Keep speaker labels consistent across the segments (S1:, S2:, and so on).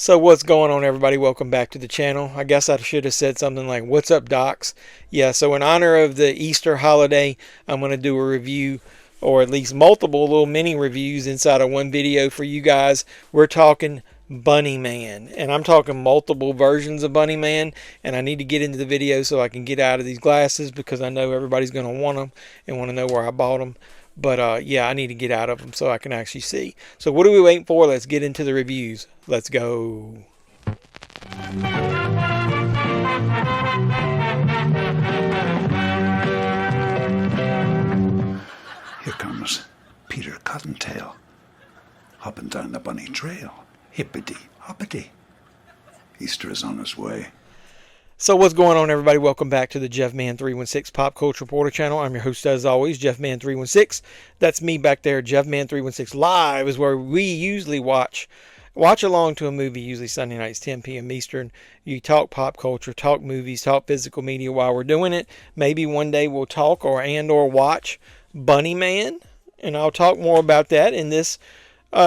S1: So what's going on, everybody? Welcome back to the channel. I guess I should have said something like, what's up, docs? Yeah, so in honor of the Easter holiday, I'm going to do a review, or at least multiple little mini reviews inside of one video for you guys. We're talking Bunnyman, and I'm talking multiple versions of Bunnyman, and I need to get into the video so I can get out of these glasses because I know everybody's going to want them and want to know where I bought them. But yeah, I need to get out of them so I can actually see. So what are we waiting for? Let's get into the reviews. Let's go.
S2: Here comes Peter Cottontail, hopping down the bunny trail. Hippity hoppity. Easter is on his way.
S1: So what's going on, everybody? Welcome back to the JeffMan316 Pop Culture Reporter channel. I'm your host, as always, JeffMan316. That's me back there. JeffMan316 Live is where we usually watch along to a movie, usually Sunday nights, 10 p.m. Eastern. You talk pop culture, talk movies, talk physical media while we're doing it. Maybe one day we'll talk or watch Bunnyman, and I'll talk more about that in this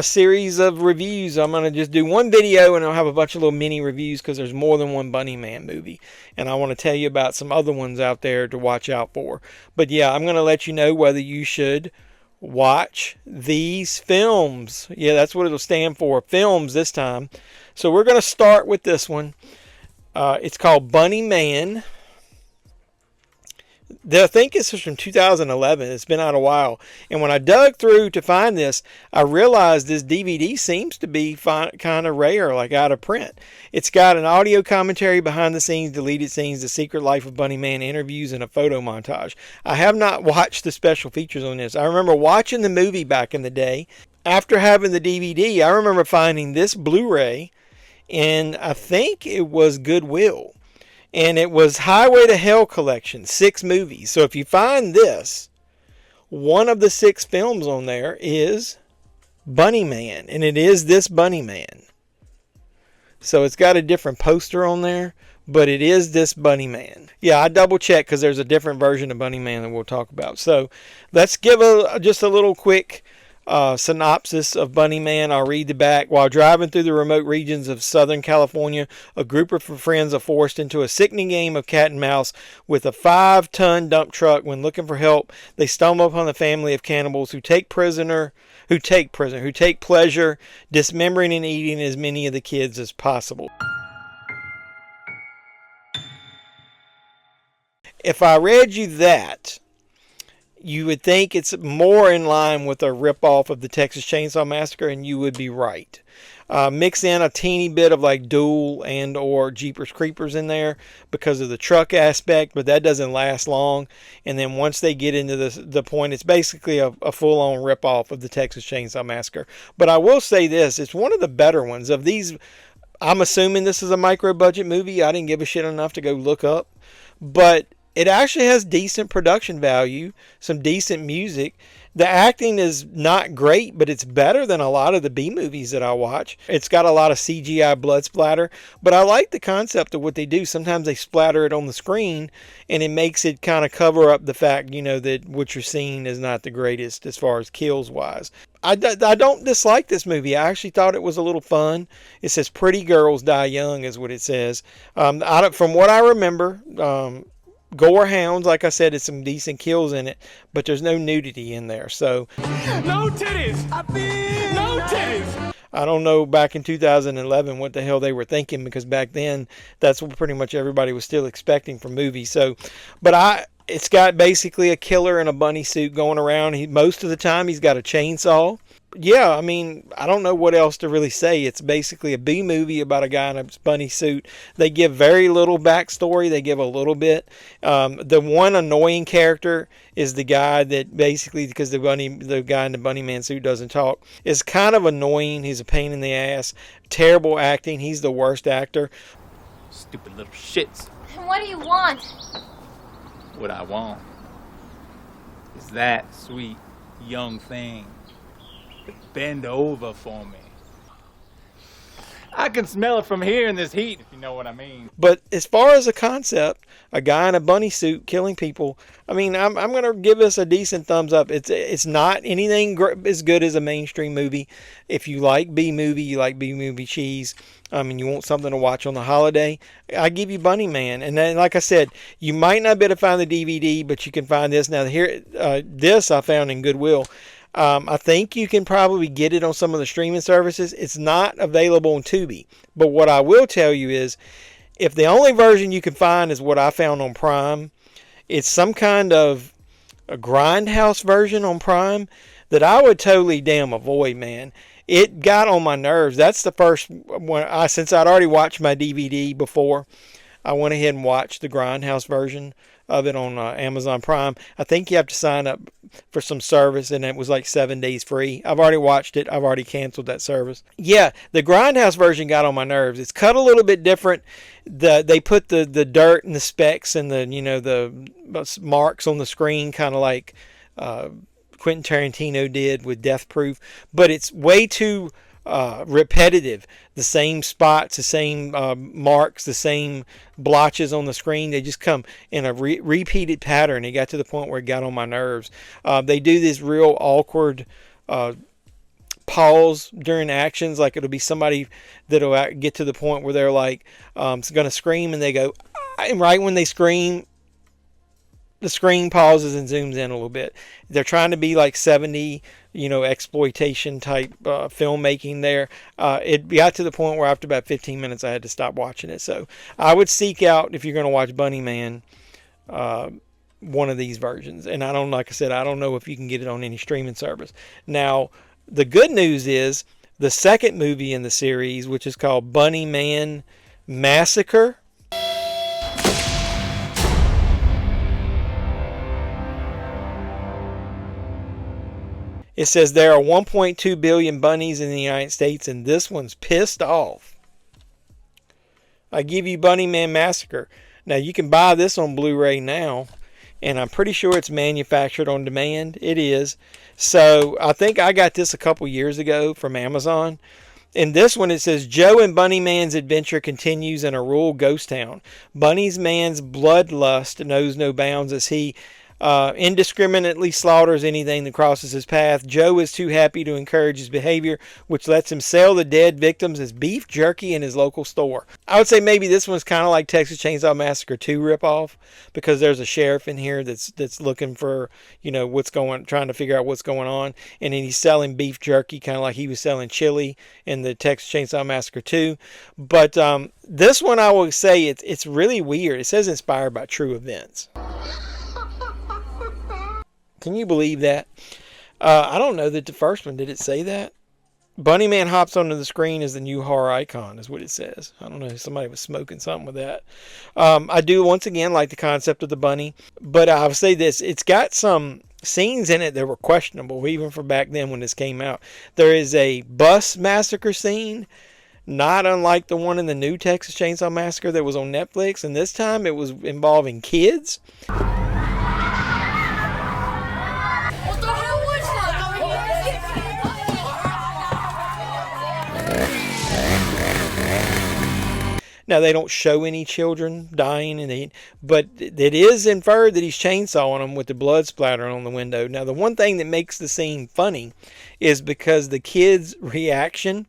S1: series of reviews. I'm going to just do one video and I'll have a bunch of little mini reviews because there's more than one Bunnyman movie. And I want to tell you about some other ones out there to watch out for. But yeah, I'm going to let you know whether you should watch these films. Yeah, that's what it'll stand for. Films this time. So we're going to start with this one. It's called Bunnyman. I think this is from 2011. It's been out a while. And when I dug through to find this, I realized this DVD seems to be kind of rare, like out of print. It's got an audio commentary, behind the scenes, deleted scenes, the secret life of Bunnyman, interviews, and a photo montage. I have not watched the special features on this. I remember watching the movie back in the day. After having the DVD, I remember finding this Blu-ray, and I think it was Goodwill. And it was Highway to Hell collection, 6 movies. So if you find this, one of the 6 films on there is Bunnyman. And it is this Bunnyman. So it's got a different poster on there, but it is this Bunnyman. Yeah, I double checked because there's a different version of Bunnyman that we'll talk about. So let's give just a little quick synopsis of Bunnyman. I'll read the back. While driving through the remote regions of Southern California, a group of friends are forced into a sickening game of cat and mouse with a 5-ton dump truck. When looking for help, they stumble upon a family of cannibals who take pleasure dismembering and eating as many of the kids as possible. If I read you that, you would think it's more in line with a ripoff of the Texas Chainsaw Massacre, and you would be right. Mix in a teeny bit of like Duel and or Jeepers Creepers in there because of the truck aspect, but that doesn't last long. And then once they get into the point, it's basically a full-on ripoff of the Texas Chainsaw Massacre. But I will say this, it's one of the better ones. Of these, I'm assuming this is a micro-budget movie. I didn't give a shit enough to go look up. But it actually has decent production value, some decent music. The acting is not great, but it's better than a lot of the B movies that I watch. It's got a lot of CGI blood splatter, but I like the concept of what they do. Sometimes they splatter it on the screen, and it makes it kind of cover up the fact, that what you're seeing is not the greatest as far as kills wise. I don't dislike this movie. I actually thought it was a little fun. It says "Pretty girls die young" is what it says. From what I remember, gore hounds, like I said, it's some decent kills in it, but there's no nudity in there. So
S3: no titties. No titties.
S1: I don't know back in 2011 what the hell they were thinking, because back then that's what pretty much everybody was still expecting from movies. So, but it's got basically a killer in a bunny suit going around. Most of the time he's got a chainsaw. Yeah, I mean, I don't know what else to really say. It's basically a B movie about a guy in a bunny suit. They give very little backstory. They give a little bit. The one annoying character is the guy that basically, because the guy in the Bunnyman suit doesn't talk, is kind of annoying. He's a pain in the ass. Terrible acting. He's the worst actor.
S3: Stupid little shits.
S4: What do you want?
S3: What I want is that sweet young thing. Bend over for me. I can smell it from here in this heat, if you know what I mean.
S1: But as far as a concept, a guy in a bunny suit killing people, I mean, I'm going to give this a decent thumbs up. It's not anything as good as a mainstream movie. If you like B-movie, you like B-movie cheese, and you want something to watch on the holiday, I give you Bunnyman. And then, like I said, you might not be able to find the DVD, but you can find this. Now, here, this I found in Goodwill. I think you can probably get it on some of the streaming services. It's not available on Tubi. But what I will tell you is, if the only version you can find is what I found on Prime, it's some kind of a grindhouse version on Prime that I would totally damn avoid, man. It got on my nerves. That's the first one. Since I'd already watched my DVD before, I went ahead and watched the grindhouse version of it on Amazon Prime. I think you have to sign up for some service, and it was like 7 days free. I've already watched it. I've already canceled that service. Yeah, the grindhouse version got on my nerves. It's cut a little bit different. They put the dirt and the specks and the marks on the screen, kind of like Quentin Tarantino did with Death Proof, but it's way too repetitive. The same spots, the same marks, the same blotches on the screen. They just come in a repeated pattern. It got to the point where it got on my nerves. They do this real awkward pause during actions. Like it'll be somebody that'll get to the point where they're like going to scream, and they go, and right when they scream, the screen pauses and zooms in a little bit. They're trying to be like 70, exploitation type filmmaking there. It got to the point where after about 15 minutes I had to stop watching it. So I would seek out, if you're going to watch Bunnyman, one of these versions. And like I said, I don't know if you can get it on any streaming service. Now, the good news is the second movie in the series, which is called Bunnyman Massacre. It says there are 1.2 billion bunnies in the United States, and this one's pissed off. I give you Bunnyman Massacre. Now, you can buy this on Blu-ray now, and I'm pretty sure it's manufactured on demand. It is. So, I think I got this a couple years ago from Amazon. In this one, it says, Joe and Bunnyman's adventure continues in a rural ghost town. Bunnyman's bloodlust knows no bounds as he indiscriminately slaughters anything that crosses his path. Joe is too happy to encourage his behavior, which lets him sell the dead victims as beef jerky in his local store. I would say maybe this one's kind of like Texas Chainsaw Massacre 2 ripoff, because there's a sheriff in here that's looking for, trying to figure out what's going on, and then he's selling beef jerky, kind of like he was selling chili in the Texas Chainsaw Massacre 2. But this one, I will say, it's really weird. It says inspired by true events. Can you believe that? I don't know that the first one, did it say that? Bunnyman hops onto the screen as the new horror icon, is what it says. I don't know, somebody was smoking something with that. I do, once again, like the concept of the bunny. But I'll say this, it's got some scenes in it that were questionable, even from back then when this came out. There is a bus massacre scene, not unlike the one in the new Texas Chainsaw Massacre that was on Netflix. And this time it was involving kids. Now, they don't show any children dying, but it is inferred that he's chainsawing them with the blood splattering on the window. Now, the one thing that makes the scene funny is because the kids' reaction,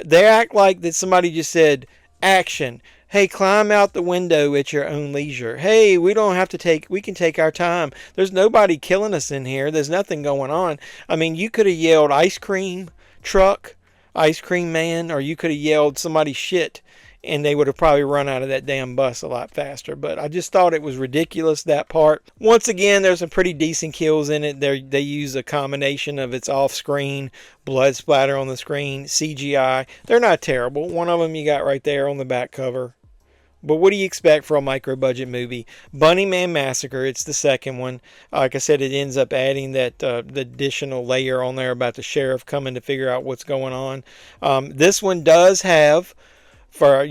S1: they act like that somebody just said, action. Hey, climb out the window at your own leisure. Hey, we can take our time. There's nobody killing us in here. There's nothing going on. I mean, you could have yelled ice cream truck, ice cream man, or you could have yelled somebody's shit, and they would have probably run out of that damn bus a lot faster. But I just thought it was ridiculous, that part. Once again, there's some pretty decent kills in it. They use a combination of it's off-screen, blood splatter on the screen, CGI. They're not terrible. One of them you got right there on the back cover. But what do you expect for a micro-budget movie? Bunnyman Massacre, it's the second one. Like I said, it ends up adding that the additional layer on there about the sheriff coming to figure out what's going on. This one does have, for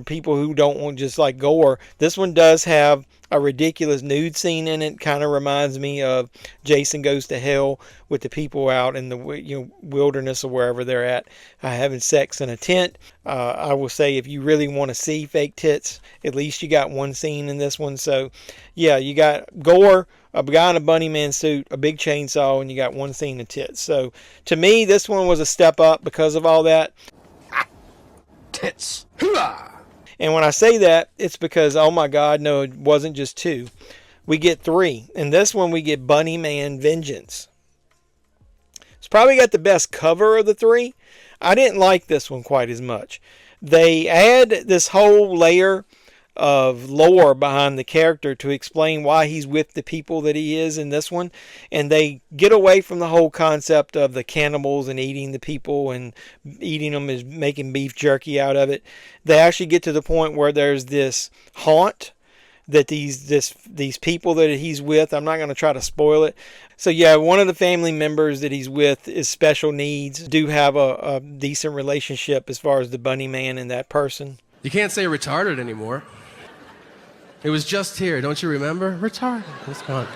S1: people who don't want just like gore, this one does have a ridiculous nude scene in it. Kind of reminds me of Jason Goes to Hell, with the people out in the wilderness or wherever they're at having sex in a tent. I will say, if you really want to see fake tits, at least you got one scene in this one. So yeah, you got gore, a guy in a Bunnyman suit, a big chainsaw, and you got one scene of tits. So to me, this one was a step up because of all that.
S4: Tits. Hooah!
S1: And when I say that, it's because, oh my God, no, it wasn't just two. We get three. In this one, we get Bunnyman Vengeance. It's probably got the best cover of the three. I didn't like this one quite as much. They add this whole layer of lore behind the character to explain why he's with the people that he is in this one, and they get away from the whole concept of the cannibals and eating the people and eating them as making beef jerky out of it. They actually get to the point where there's this haunt that these people that he's with, I'm not going to try to spoil it. So yeah, one of the family members that he's with is special needs, do have a decent relationship as far as the Bunnyman and that person.
S4: You can't say retarded anymore. It was just here, don't you remember? Retarded. It's gone.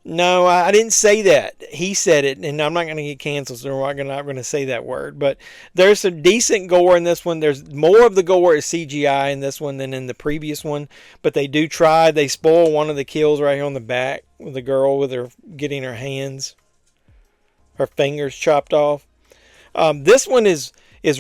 S1: No, I didn't say that. He said it, and I'm not going to get canceled, so I'm not going to say that word. But there's some decent gore in this one. There's more of the gore is CGI in this one than in the previous one. But they do try. They spoil one of the kills right here on the back with the girl with her getting her fingers chopped off. This one is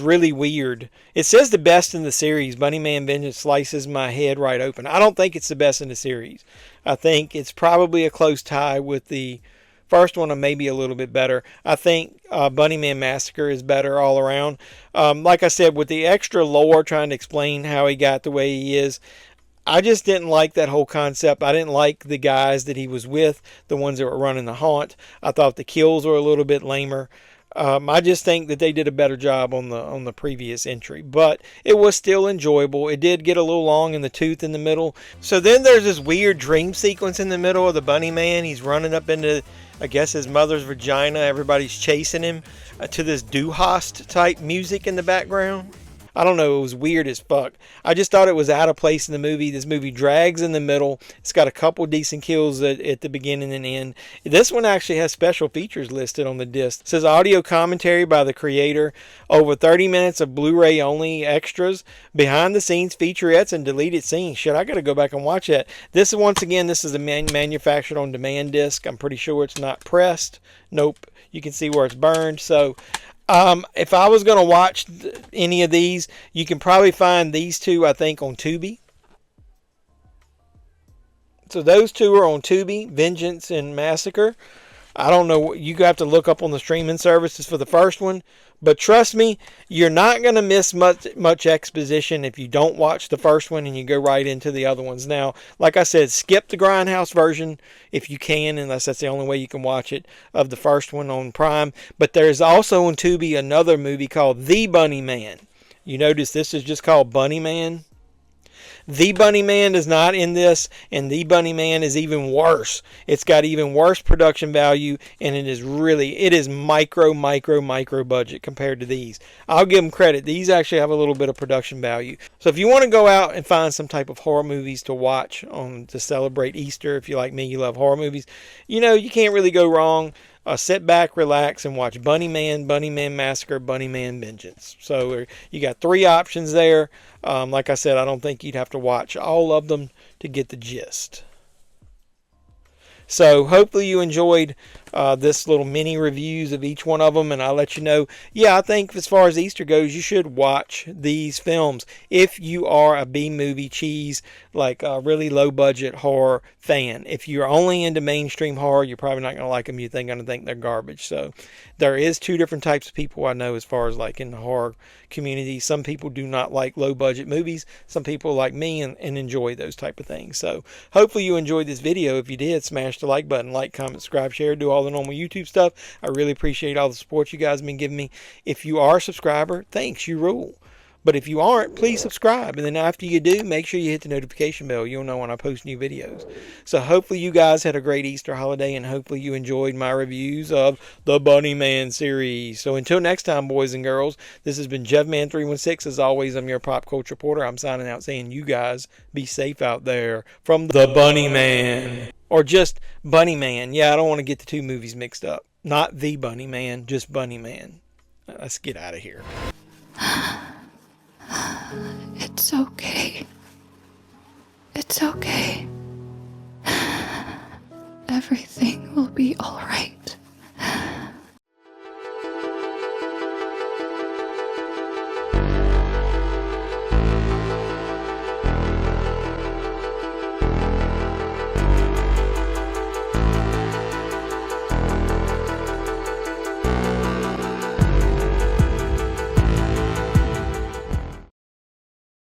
S1: really weird. It says the best in the series. Bunnyman Vengeance slices my head right open. I don't think it's the best in the series. I think it's probably a close tie with the first one, or maybe a little bit better. I think Bunnyman Massacre is better all around. Like I said, with the extra lore trying to explain how he got the way he is, I just didn't like that whole concept. I didn't like the guys that he was with, the ones that were running the haunt. I thought the kills were a little bit lamer. I just think that they did a better job on the previous entry, but it was still enjoyable. It did get a little long in the tooth in the middle. So then there's this weird dream sequence in the middle of the Bunnyman. He's running up into, I guess, his mother's vagina. Everybody's chasing him to this Duhast type music in the background. I don't know, it was weird as fuck. I just thought it was out of place in the movie. This movie drags in the middle. It's got a couple decent kills at the beginning and end. This one actually has special features listed on the disc. It says audio commentary by the creator, over 30 minutes of Blu-ray only extras, behind the scenes featurettes, and deleted scenes. Shit, I gotta go back and watch that. This is a manufactured on demand disc. I'm pretty sure it's not pressed. Nope. You can see where it's burned. So if I was going to watch any of these, you can probably find these two, I think, on Tubi. So those two are on Tubi, Vengeance and Massacre. I don't know, you have to look up on the streaming services for the first one. But trust me, you're not going to miss much exposition if you don't watch the first one and you go right into the other ones. Now, like I said, skip the Grindhouse version if you can, unless that's the only way you can watch it, of the first one on Prime. But there's also on Tubi another movie called The Bunnyman. You notice this is just called Bunnyman. The Bunnyman is not in this, and The Bunnyman is even worse. It's got even worse production value, and it is micro budget compared to these. I'll give them credit. These actually have a little bit of production value. So if you want to go out and find some type of horror movies to watch to celebrate Easter, if you're like me, you love horror movies, you can't really go wrong. Sit back, relax, and watch Bunnyman, Bunnyman Massacre, Bunnyman Vengeance. So you got three options there. Like I said, I don't think you'd have to watch all of them to get the gist. So hopefully you enjoyed this little mini reviews of each one of them, and I'll let you know. Yeah, I think as far as Easter goes, you should watch these films if you are a B-movie cheese, like a really low-budget horror fan. If you're only into mainstream horror, you're probably not going to like them. You're going to think they're garbage. So there is two different types of people I know as far as like in the horror community. Some people do not like low-budget movies. Some people like me and enjoy those type of things. So hopefully you enjoyed this video. If you did, smash the like button, like, comment, subscribe, share, do all the normal YouTube stuff. I really appreciate all the support you guys have been giving me. If you are a subscriber, thanks, you rule. But if you aren't, please subscribe. And then after you do, make sure you hit the notification bell. You'll know when I post new videos. So hopefully you guys had a great Easter holiday, and hopefully you enjoyed my reviews of the Bunnyman series. So until next time, boys and girls, this has been JeffMan316. As always, I'm your pop culture reporter. I'm signing out saying you guys be safe out there from the Bunnyman. Or just Bunnyman. Yeah, I don't want to get the two movies mixed up. Not the Bunnyman, just Bunnyman. Let's get out of here.
S5: It's okay. It's okay. Everything will be all right.